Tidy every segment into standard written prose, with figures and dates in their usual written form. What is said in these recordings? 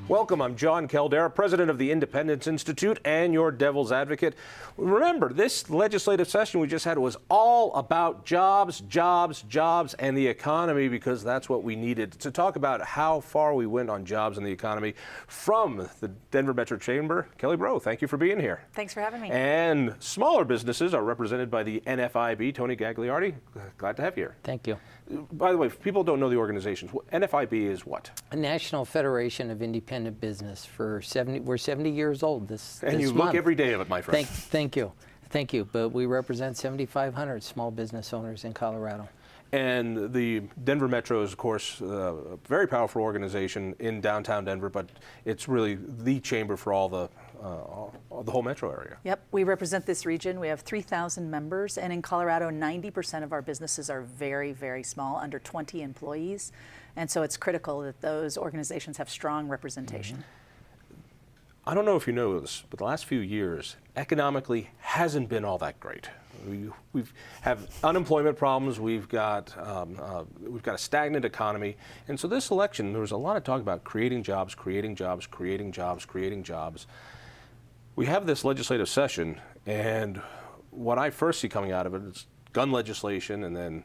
Welcome, I'm Jon Caldara, president of the Independence Institute and your devil's advocate. Remember, this legislative session we just had was all about jobs, jobs, jobs, and the economy, because that's what we needed to talk about how far we went on jobs and the economy. From the Denver Metro Chamber, Kelly Brough, thank you for being here. Thanks for having me. And smaller businesses are represented by the NFIB, Tony Gagliardi. Glad to have you here. Thank you. By the way, if people don't know the organizations, NFIB is what? A National Federation of Independent Business. We're 70 years old this And you month. look every day of it, my friend. Thank you. Thank you. But we represent 7,500 small business owners in Colorado. And the Denver Metro is, of course, a very powerful organization in downtown Denver, but it's really the chamber for all the whole metro area. Yep, we represent this region. We have 3,000 members, and in Colorado, 90% of our businesses are very, very small, under 20 employees, and so it's critical that those organizations have strong representation. I don't know if you know this, but the last few years, economically, hasn't been all that great. We have unemployment problems. We've got a stagnant economy, and so this election, there was a lot of talk about creating jobs, creating jobs, creating jobs, creating jobs. We have this legislative session, and what I first see coming out of it is gun legislation, and then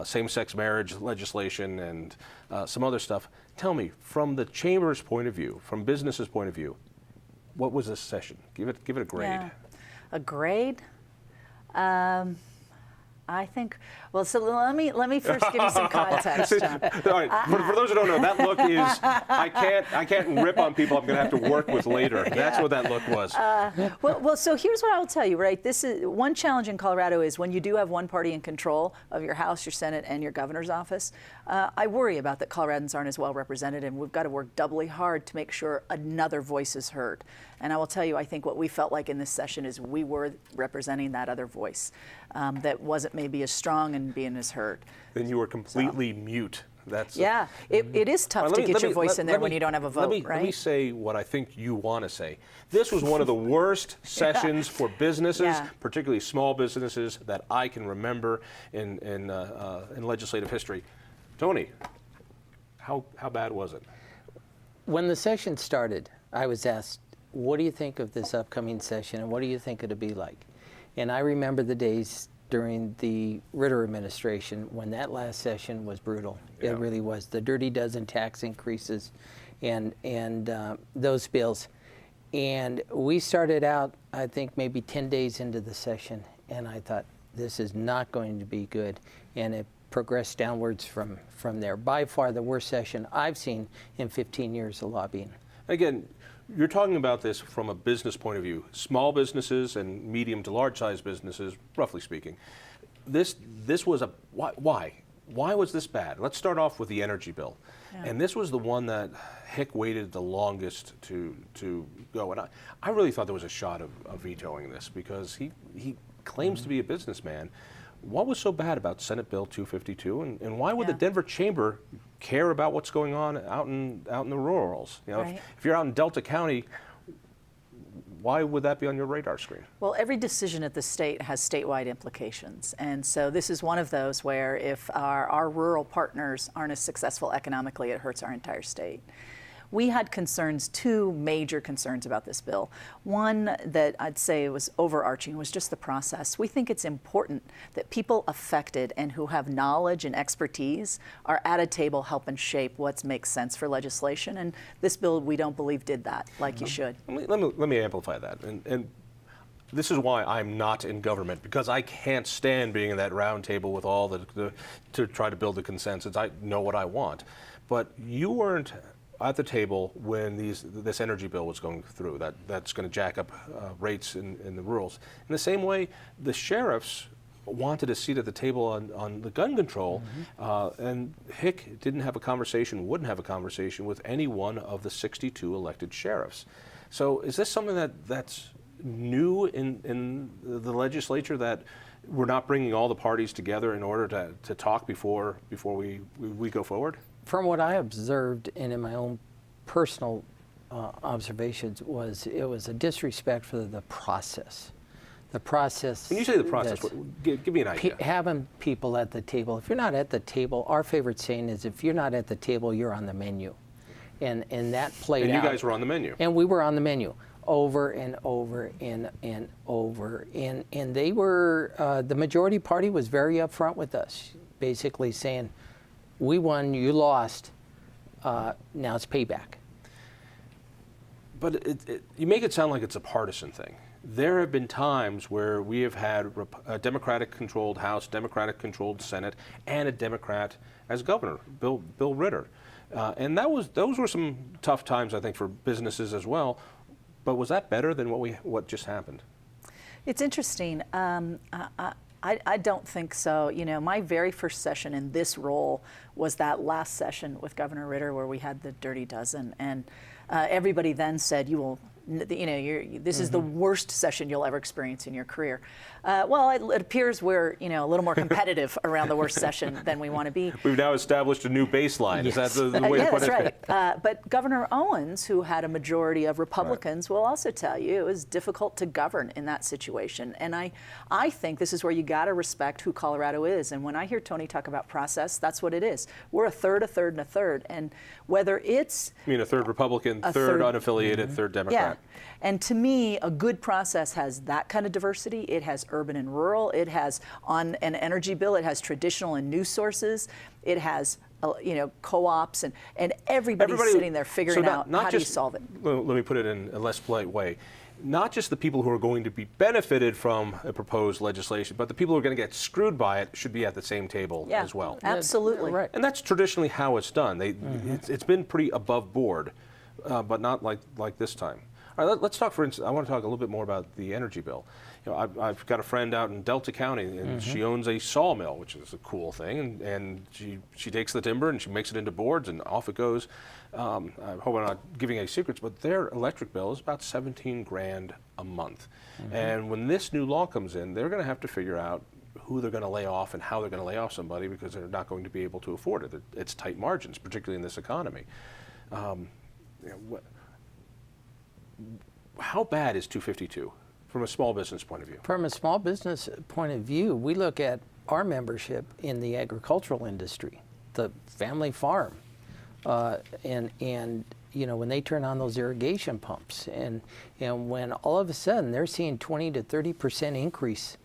same-sex marriage legislation, and some other stuff. Tell me, from the chamber's point of view, from business's point of view, what was this session? Give it a grade. Yeah. A grade? I think, well, so let me first give you some context, Jon. All right. For those who don't know, that look is, I can't rip on people I'm going to have to work with later. That's what that look was. Well, so here's what I will tell you, right? This is one challenge in Colorado is when you do have one party in control of your House, your Senate, and your governor's office, I worry about that Coloradans aren't as well represented, and we've got to work doubly hard to make sure another voice is heard. And I will tell you, I think what we felt like in this session is we were representing that other voice that wasn't maybe as strong and being as heard. Then you were completely mute. That's yeah, it is tough to get your voice in there when you don't have a vote, right? Let me say what I think you want to say. This was one of the worst sessions for businesses, particularly small businesses, that I can remember in legislative history. Tony, how bad was it? When the session started, I was asked, what do you think of this upcoming session, and what do you think it'll be like? And I remember the days during the Ritter administration when that last session was brutal. Yeah. It really was. The dirty dozen tax increases and those bills. And we started out, I think, maybe 10 days into the session, and I thought, this is not going to be good. And it progressed downwards from there. By far the worst session I've seen in 15 years of lobbying. Again, you're talking about this from a business point of view. Small businesses and medium to large size businesses, roughly speaking. This was a, why? Why was this bad? Let's start off with the energy bill. Yeah. And this was the one that Hick waited the longest to go. And I really thought there was a shot of vetoing this, because he claims to be a businessman. What was so bad about Senate Bill 252, and why would the Denver Chamber care about what's going on out in the rurals? You know, if you're out in Delta County, why would that be on your radar screen? Well, every decision at the state has statewide implications, and so this is one of those where if our rural partners aren't as successful economically, it hurts our entire state. We had concerns, two major concerns about this bill. One that I'd say was overarching was just the process. We think it's important that people affected and who have knowledge and expertise are at a table helping shape what makes sense for legislation, and this bill, we don't believe, did that like you should. Let me amplify that. And this is why I'm not in government, because I can't stand being in that round table with all to try to build a consensus. I know what I want. But you weren't at the table when this energy bill was going through. That's going to jack up rates in the rurals. In the same way, the sheriffs wanted a seat at the table on the gun control, and Hick wouldn't have a conversation with any one of the 62 elected sheriffs. So is this something that's new in the legislature, that we're not bringing all the parties together in order to talk before we go forward? From what I observed and in my own personal observations, it was a disrespect for the process. The process. When you say the process, give me an idea. Having people at the table. If you're not at the table, our favorite saying is, if you're not at the table, you're on the menu. And that played And out. you guys were on the menu. And we were on the menu over and over and over. And they were, the majority party was very upfront with us, basically saying, we won, you lost, now it's payback. But you make it sound like it's a partisan thing. There have been times where we have had a Democratic-controlled House, Democratic-controlled Senate, and a Democrat as governor, Bill Ritter. And those were some tough times, I think, for businesses as well. But was that better than what just happened? It's interesting. I don't think so. You know, my very first session in this role was that last session with Governor Ritter where we had the Dirty Dozen, and everybody then said, this is the worst session you'll ever experience in your career. Well, it appears we're, a little more competitive around the worst session than we want to be. We've now established a new baseline. Yes. Is that the way to put that's it? right. But Governor Owens, who had a majority of Republicans, will also tell you it was difficult to govern in that situation. And I think this is where you got to respect who Colorado is. And when I hear Tony talk about process, that's what it is. We're a third, a third, and a third. And whether it's I mean, a third Republican, third unaffiliated, third Democrat. yeah. And to me, a good process has that kind of diversity. It has urban and rural. It has, on an energy bill, it has traditional and new sources. It has, co-ops, and everybody's sitting there figuring out how do you solve it. Let me put it in a less polite way. Not just the people who are going to be benefited from a proposed legislation, but the people who are going to get screwed by it should be at the same table as well. Absolutely. Right. And that's traditionally how it's done. It's been pretty above board, but not like this time. All right, let's talk, for instance, I want to talk a little bit more about the energy bill. I've got a friend out in Delta County, and she owns a sawmill, which is a cool thing, and she takes the timber and she makes it into boards, and off it goes. I hope I'm not giving any secrets, but their electric bill is about $17,000 a month. And when this new law comes in, they're going to have to figure out who they're going to lay off and how they're going to lay off somebody, because they're not going to be able to afford it. It's tight margins, particularly in this economy. How bad is 252 from a small business point of view? From a small business point of view, we look at our membership in the agricultural industry, the family farm, and when they turn on those irrigation pumps, and when all of a sudden they're seeing 20 to 30% increase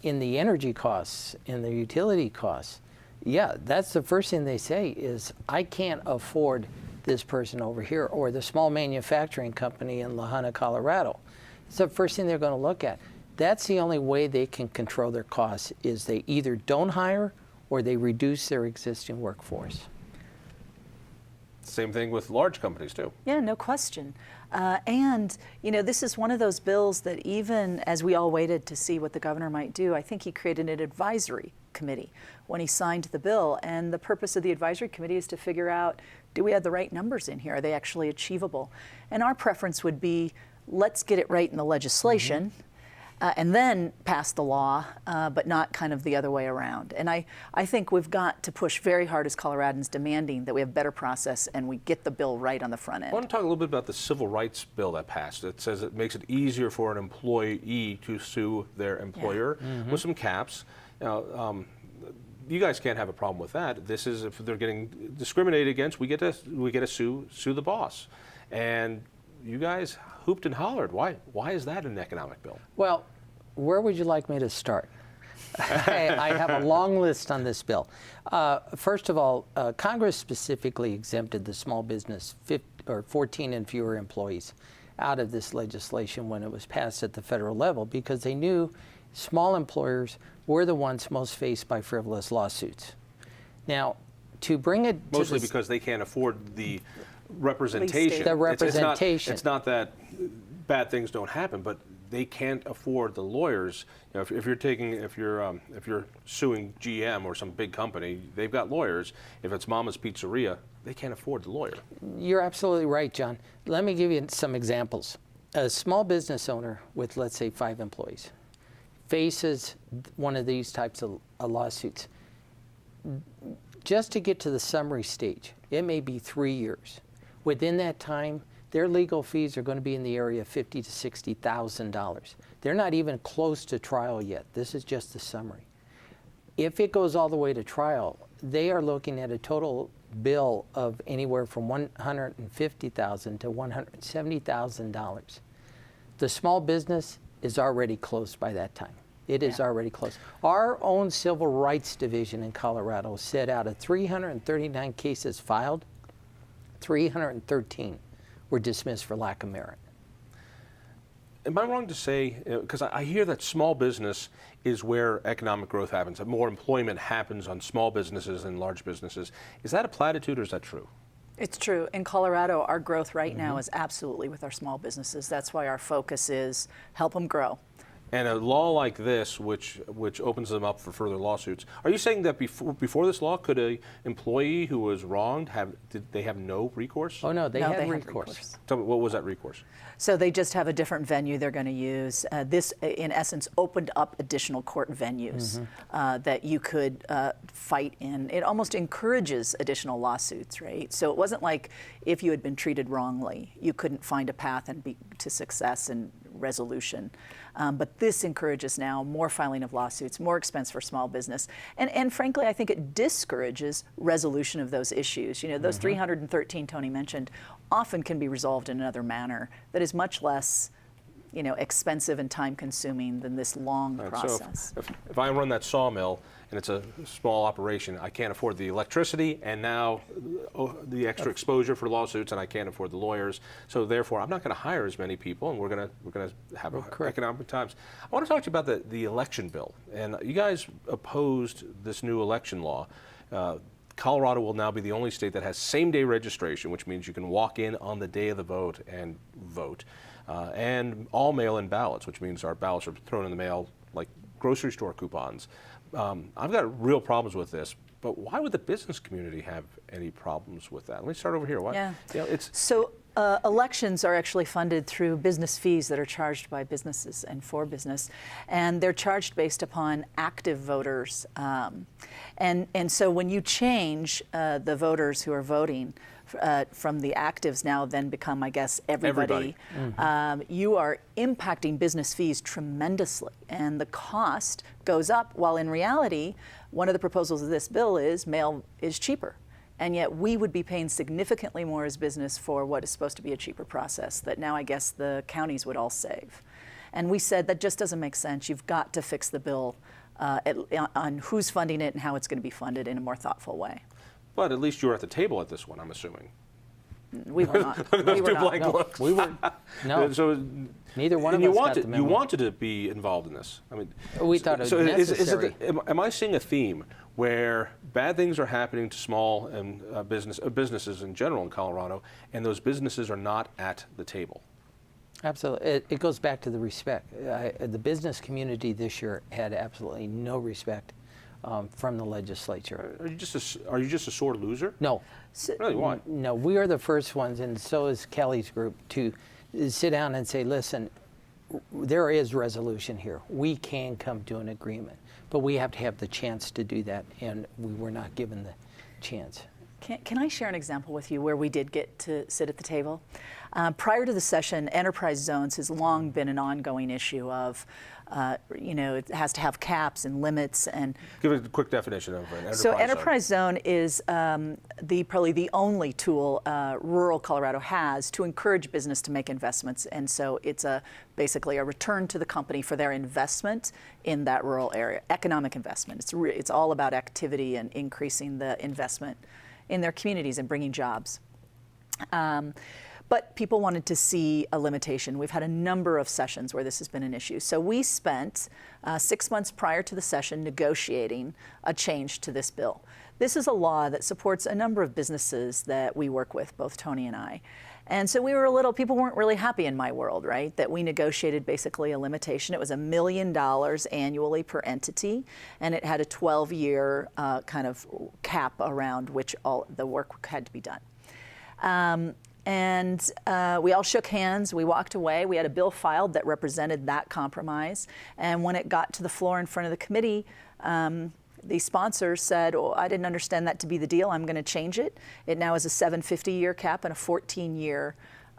in the energy costs and the utility costs, yeah, that's the first thing they say is, I can't afford this person over here, or the small manufacturing company in La Junta, Colorado. It's the first thing they're going to look at. That's the only way they can control their costs, is they either don't hire or they reduce their existing workforce. Same thing with large companies too. Yeah, no question. And this is one of those bills that, even as we all waited to see what the governor might do, I think he created an advisory committee when he signed the bill. And the purpose of the advisory committee is to figure out, do we have the right numbers in here? Are they actually achievable? And our preference would be, let's get it right in the legislation, and then pass the law, but not kind of the other way around. And I think we've got to push very hard as Coloradans, demanding that we have better process and we get the bill right on the front end. I want to talk a little bit about the civil rights bill that passed. It says it makes it easier for an employee to sue their employer with some caps. Now, you guys can't have a problem with that. This is, if they're getting discriminated against, we get to sue the boss. And you guys hooped and hollered. Why is that an economic bill? Well, where would you like me to start? I have a long list on this bill. First of all, Congress specifically exempted the small business 14 and fewer employees out of this legislation when it was passed at the federal level, because they knew small employers were the ones most faced by frivolous lawsuits. Now, to bring it to mostly because they can't afford the representation. The representation. It's not that bad things don't happen, but they can't afford the lawyers. If you're suing GM or some big company, they've got lawyers. If it's Mama's Pizzeria, they can't afford the lawyer. You're absolutely right, John. Let me give you some examples. A small business owner with, let's say, 5 employees faces one of these types of lawsuits. Just to get to the summary stage, it may be 3 years. Within that time, their legal fees are going to be in the area of $50,000 to $60,000. They're not even close to trial yet. This is just the summary. If it goes all the way to trial, they are looking at a total bill of anywhere from $150,000 to $170,000. The small business is already closed by that time. It is already closed. Our own Civil Rights Division in Colorado said out of 339 cases filed, 313 were dismissed for lack of merit. Am I wrong to say, because I hear that small business is where economic growth happens, that more employment happens on small businesses than large businesses. Is that a platitude or is that true? It's true. In Colorado, our growth right now is absolutely with our small businesses. That's why our focus is help them grow. And a law like this, which opens them up for further lawsuits, are you saying that before this law, could a employee who was wronged did they have no recourse? Oh no, they No, had they had recourse. recourse. Tell me, what was that recourse? So they just have a different venue they're going to use. This, in essence, opened up additional court venues that you could fight in. It almost encourages additional lawsuits, right? So it wasn't like if you had been treated wrongly, you couldn't find a path to success and resolution. But this encourages now more filing of lawsuits, more expense for small business. And frankly, I think it discourages resolution of those issues. You know, those 313 Tony mentioned often can be resolved in another manner that is much less, you know, expensive and time consuming than this long process. So if I run that sawmill and it's a small operation, I can't afford the electricity and now the extra exposure for lawsuits, and I can't afford the lawyers. So therefore, I'm not going to hire as many people, and we're going to have economic times. I want to talk to you about the election bill, and you guys opposed this new election law. Colorado will now be the only state that has same-day registration, which means you can walk in on the day of the vote and vote, and all mail-in ballots, which means our ballots are thrown in the mail like grocery store coupons. I've got real problems with this, but why would the business community have any problems with that? Let me start over here. Why? Yeah. You know, So elections are actually funded through business fees that are charged by businesses and for business, and they're charged based upon active voters. And so when you change the voters who are voting from the actives now then become, I guess, everybody. You are impacting business fees tremendously, and the cost goes up, while in reality, one of the proposals of this bill is mail is cheaper. And yet we would be paying significantly more as business for what is supposed to be a cheaper process that now I guess the counties would all save. And we said that just doesn't make sense. You've got to fix the bill on who's funding it and how it's going to be funded in a more thoughtful way. But at least you were at the table at this one, I'm assuming. We were not. We were not. No, we were. No. So Neither one of us got the memo. You wanted to be involved in this. I mean, we thought it was necessary. Am I seeing a theme where bad things are happening to small and businesses in general in Colorado, and those businesses are not at the table? Absolutely. It goes back to the respect. The business community this year had absolutely no respect from the legislature. Are you just a sore loser? No. Really, why? No, we are the first ones, and so is Kelly's group, to sit down and say, listen, there is resolution here. We can come to an agreement, but we have to have the chance to do that, and we were not given the chance. Can I share an example with you where we did get to sit at the table? Prior to the session, enterprise zones has long been an ongoing issue of, it has to have caps and limits. And give a quick definition of an enterprise so zone. enterprise zone is probably the only tool rural Colorado has to encourage business to make investments. And so it's basically a return to the company for their investment in that rural area, economic investment. It's all about activity and increasing the investment in their communities and bringing jobs. But people wanted to see a limitation. We've had a number of sessions where this has been an issue. So we spent 6 months prior to the session negotiating a change to this bill. This is a law that supports a number of businesses that we work with, both Tony and I. And so people weren't really happy in my world, right? That we negotiated basically a limitation. It was $1 million annually per entity, and it had a 12-year kind of cap around which all the work had to be done. And we all shook hands, we walked away, we had a bill filed that represented that compromise. And when it got to the floor in front of the committee, the sponsor said, "Oh, I didn't understand that to be the deal, I'm going to change it." It now is a 750-year cap and a 14-year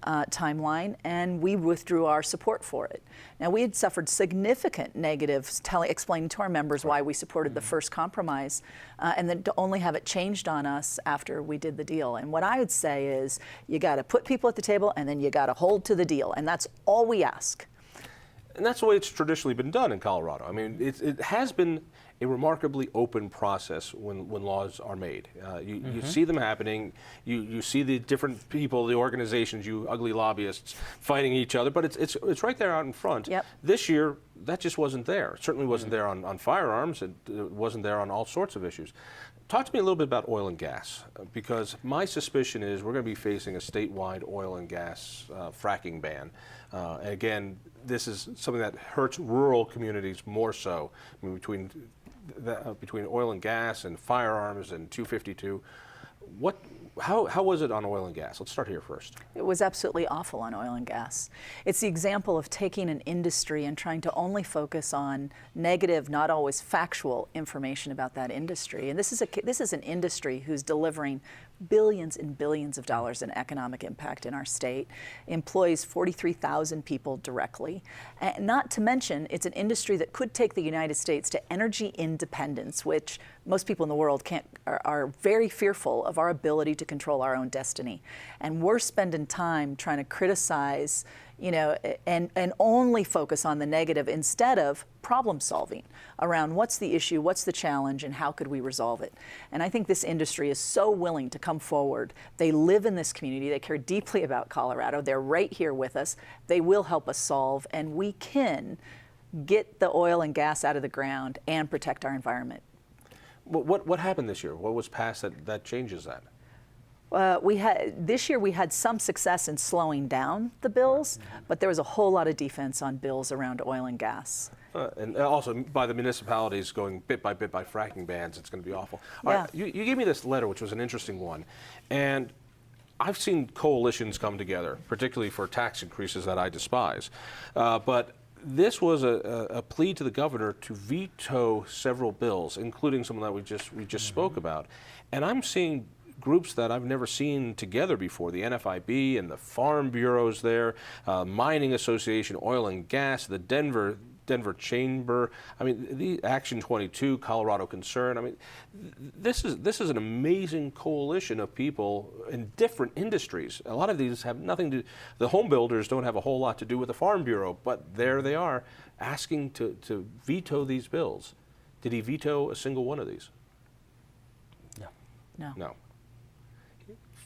timeline, and we withdrew our support for it. Now, we had suffered significant negatives explaining to our members why we supported the first compromise, and then to only have it changed on us after we did the deal. And what I would say is, you got to put people at the table, and then you got to hold to the deal, and that's all we ask. And that's the way it's traditionally been done in Colorado. I mean, it has been a remarkably open process when laws are made. You see them happening. You see the different people, the organizations, you ugly lobbyists fighting each other, but it's right there out in front. Yep. This year, that just wasn't there. It certainly wasn't there on firearms. It wasn't there on all sorts of issues. Talk to me a little bit about oil and gas, because my suspicion is we're going to be facing a statewide oil and gas fracking ban. And again, this is something that hurts rural communities more so. I mean, between oil and gas and firearms and 252, how was it on oil and gas? Let's start here first. It was absolutely awful on oil and gas. It's the example of taking an industry and trying to only focus on negative, not always factual information about that industry. And this is an industry who's delivering billions and billions of dollars in economic impact in our state, employs 43,000 people directly. And not to mention, it's an industry that could take the United States to energy independence, which most people in the world are very fearful of our ability to control our own destiny. And we're spending time trying to criticize, and only focus on the negative instead of problem solving around what's the issue, what's the challenge, and how could we resolve it. And I think this industry is so willing to come forward. They live in this community. They care deeply about Colorado. They're right here with us. They will help us solve, and we can get the oil and gas out of the ground and protect our environment. What happened this year? What was passed that changes that? This year we had some success in slowing down the bills, but there was a whole lot of defense on bills around oil and gas. And also by the municipalities going bit by fracking bans, it's going to be awful. All Yeah. right, you gave me this letter, which was an interesting one, and I've seen coalitions come together, particularly for tax increases that I despise. But this was a plea to the governor to veto several bills, including some that we just spoke about. And I'm seeing groups that I've never seen together before, the NFIB and the farm bureaus there, Mining Association, Oil and Gas, the Denver Chamber, I mean, the Action 22, Colorado Concern. I mean, this is an amazing coalition of people in different industries. A lot of these have nothing to, the home builders don't have a whole lot to do with the Farm Bureau, but there they are asking to veto these bills. Did he veto a single one of these? No. No.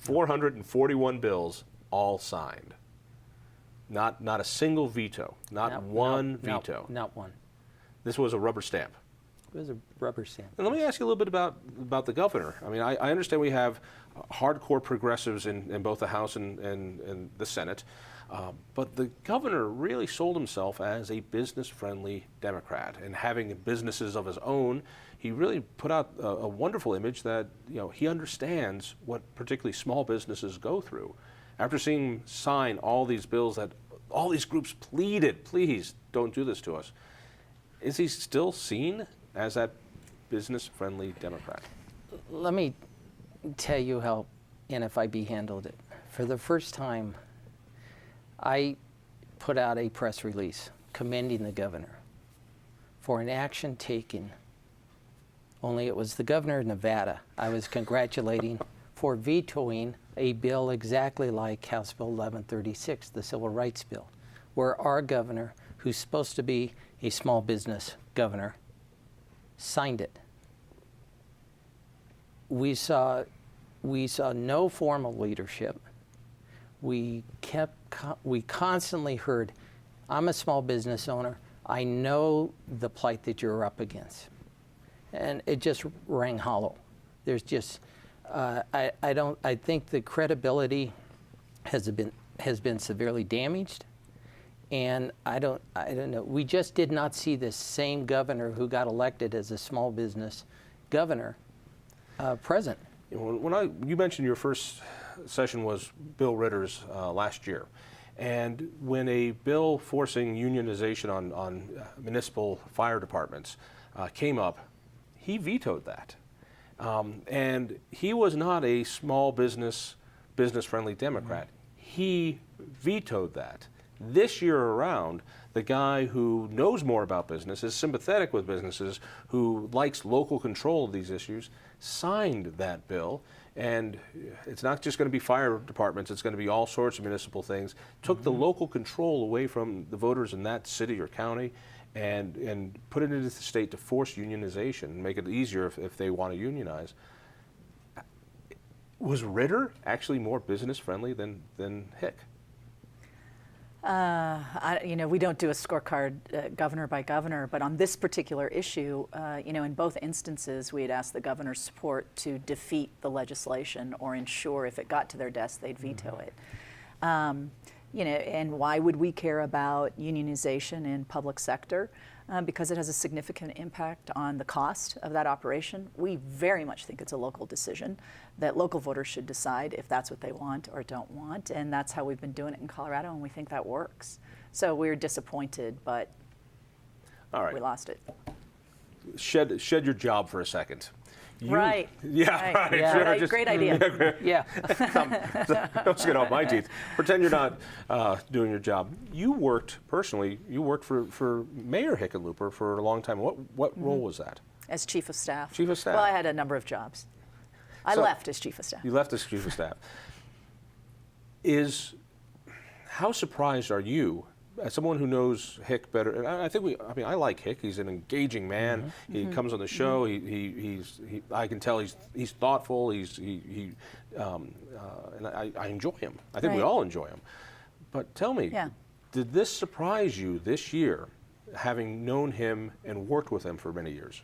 441 bills, all signed. Not a single veto, not one veto. Not one. This was a rubber stamp. It was a rubber stamp. And let me ask you a little bit about the governor. I mean, I understand we have hardcore progressives in both the House and the Senate, but the governor really sold himself as a business-friendly Democrat, and having businesses of his own, he really put out a wonderful image that he understands what particularly small businesses go through. After seeing him sign all these bills that all these groups pleaded, please don't do this to us, is he still seen as that business-friendly Democrat? Let me tell you how NFIB handled it. For the first time, I put out a press release commending the governor for an action taken. Only it was the governor of Nevada I was congratulating for vetoing a bill exactly like House Bill 1136, the Civil Rights Bill, where our governor, who's supposed to be a small business governor, signed it. We saw no formal leadership. We constantly heard, I'm a small business owner. I know the plight that you're up against. And it just rang hollow. There's just, I think the credibility has been severely damaged. And I don't know. We just did not see this same governor who got elected as a small business governor present. You mentioned your first session was Bill Ritter's last year. And when a bill forcing unionization on municipal fire departments came up, he vetoed that. And he was not a small business-friendly Democrat. he vetoed that. This year around, the guy who knows more about business, is sympathetic with businesses, who likes local control of these issues, signed that bill. And it's not just going to be fire departments, it's going to be all sorts of municipal things. Took the local control away from the voters in that city or county and put it into the state to force unionization and make it easier if they want to unionize. Was Ritter actually more business friendly than Hick? We don't do a scorecard governor by governor, but on this particular issue, in both instances, we had asked the governor's support to defeat the legislation or ensure if it got to their desk, they'd veto it. And why would we care about unionization in public sector? Because it has a significant impact on the cost of that operation. We very much think it's a local decision that local voters should decide if that's what they want or don't want, and that's how we've been doing it in Colorado, and we think that works. So we're disappointed, but All right. we lost it. Shed your job for a second. Right. Yeah, right. Yeah. Sure, Great idea. Yeah. Don't get off my teeth. Pretend you're not doing your job. You worked for Mayor Hickenlooper for a long time. What role was that? As chief of staff. Chief of staff. Well, I had a number of jobs. I left as chief of staff. You left as chief of staff. How surprised are you, as someone who knows Hick better? And I like Hick. He's an engaging man. He comes on the show. I can tell he's thoughtful. And I enjoy him. I think we Right. all enjoy him. But tell me, did this surprise you this year, having known him and worked with him for many years?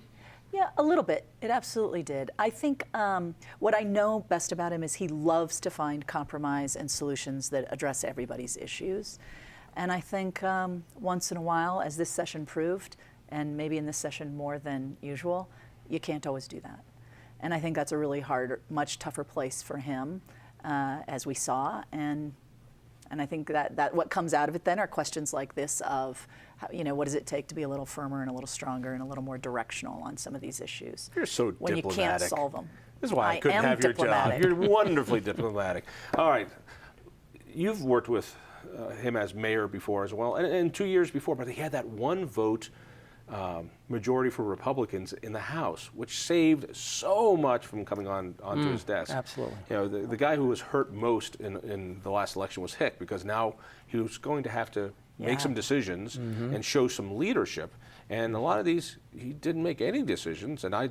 Yeah, a little bit. It absolutely did. I think what I know best about him is he loves to find compromise and solutions that address everybody's issues. And I think once in a while, as this session proved, and maybe in this session more than usual, you can't always do that. And I think that's a really hard, much tougher place for him, as we saw. And I think that what comes out of it then are questions like this of, what does it take to be a little firmer and a little stronger and a little more directional on some of these issues? You're so when diplomatic. you can't solve them. This is why I couldn't am have your diplomatic. job. You're wonderfully diplomatic. All right. You've worked with him as mayor before as well, and 2 years before, but he had that one vote majority for Republicans in the House, which saved so much from coming onto his desk. Absolutely. The guy who was hurt most in the last election was Hick, because now he was going to have to make some decisions and show some leadership. And a lot of these, he didn't make any decisions, and I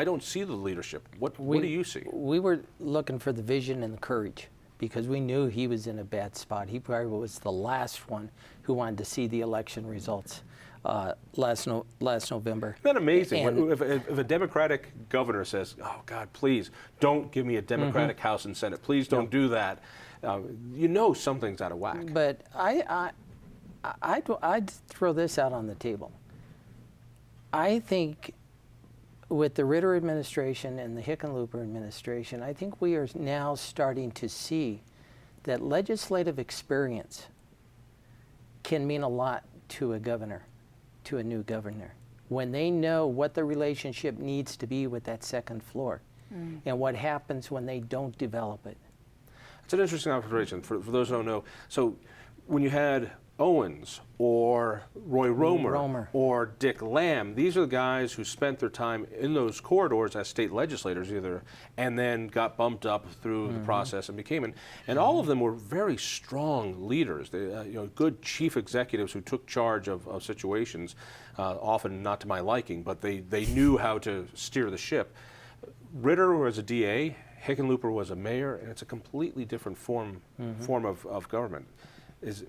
don't see the leadership. What do you see? We were looking for the vision and the courage, because we knew he was in a bad spot. He probably was the last one who wanted to see the election results last November. Isn't that amazing? And If a Democratic governor says, "Oh God, please don't give me a Democratic House and Senate. Please don't do that," something's out of whack. But I'd throw this out on the table. I think with the Ritter administration and the Hickenlooper administration, I think we are now starting to see that legislative experience can mean a lot to a governor, to a new governor, when they know what the relationship needs to be with that second floor and what happens when they don't develop it. It's an interesting observation for those who don't know. So when you had Owens or Roy Romer or Dick Lamb, these are the guys who spent their time in those corridors as state legislators and then got bumped up through the process and became, and all of them were very strong leaders, good chief executives who took charge of situations, often not to my liking, but they knew how to steer the ship. Ritter was a DA, Hickenlooper was a mayor, and it's a completely different form of government. That's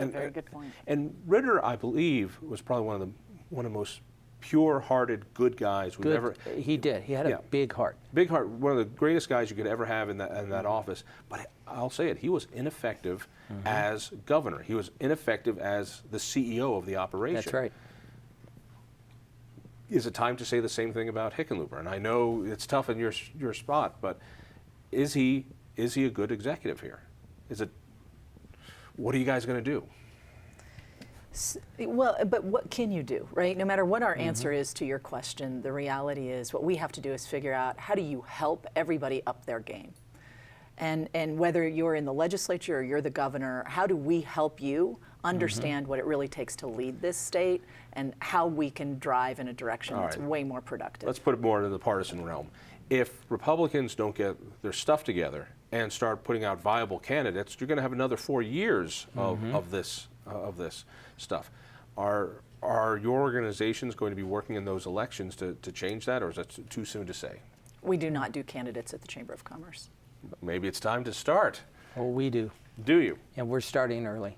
a very good point. And Ritter, I believe, was probably one of the most pure-hearted, good guys we've ever. He did. He had a big heart. Big heart. One of the greatest guys you could ever have in that office. But I'll say it, he was ineffective as governor. He was ineffective as the CEO of the operation. That's right. Is it time to say the same thing about Hickenlooper? And I know it's tough in your spot, but is he a good executive here? What are you guys going to do? Well, but what can you do, right? No matter what our answer is to your question, the reality is what we have to do is figure out how do you help everybody up their game. And whether you're in the legislature or you're the governor, how do we help you understand what it really takes to lead this state and how we can drive in a direction All that's right. way more productive? Let's put it more into the partisan realm. If Republicans don't get their stuff together and start putting out viable candidates, you're going to have another 4 years of this stuff. Are your organizations going to be working in those elections to change that, or is that too soon to say? We do not do candidates at the Chamber of Commerce. Maybe it's time to start. Well, we do. Do you? And we're starting early.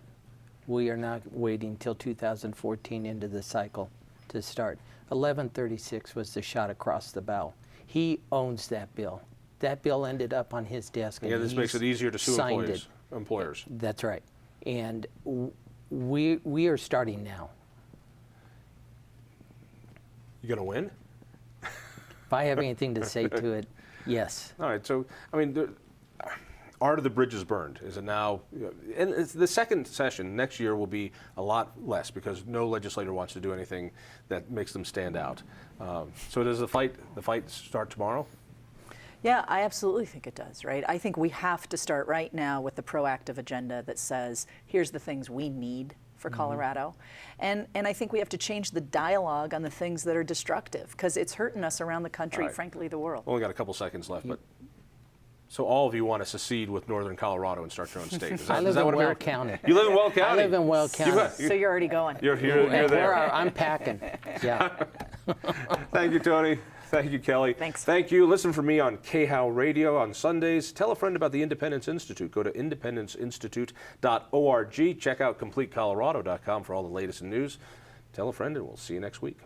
We are not waiting till 2014 into the cycle to start. 1136 was the shot across the bow. He owns that bill. That bill ended up on his desk. Yeah, and this makes it easier to sue signed employers. That's right. And we are starting now. You going to win? If I have anything to say to it, yes. All right, so, I mean, are the bridges burned? Is it now, and it's the second session next year will be a lot less because no legislator wants to do anything that makes them stand out. So does the fight start tomorrow? Yeah, I absolutely think it does, right? I think we have to start right now with the proactive agenda that says, here's the things we need for Colorado. And I think we have to change the dialogue on the things that are destructive because it's hurting us around the country, Right. frankly, the world. Only got a couple seconds left, but so all of you want to secede with Northern Colorado and start your own state. Is that, I live is that in what I'm Weld hearing? County. You live in Weld County? I live in Weld County. So you're already going. You're there. I'm packing. Yeah. Thank you, Tony. Thank you, Kelly. Thanks. Thank you. Listen for me on KHOW Radio on Sundays. Tell a friend about the Independence Institute. Go to independenceinstitute.org. Check out CompleteColorado.com for all the latest in news. Tell a friend, and we'll see you next week.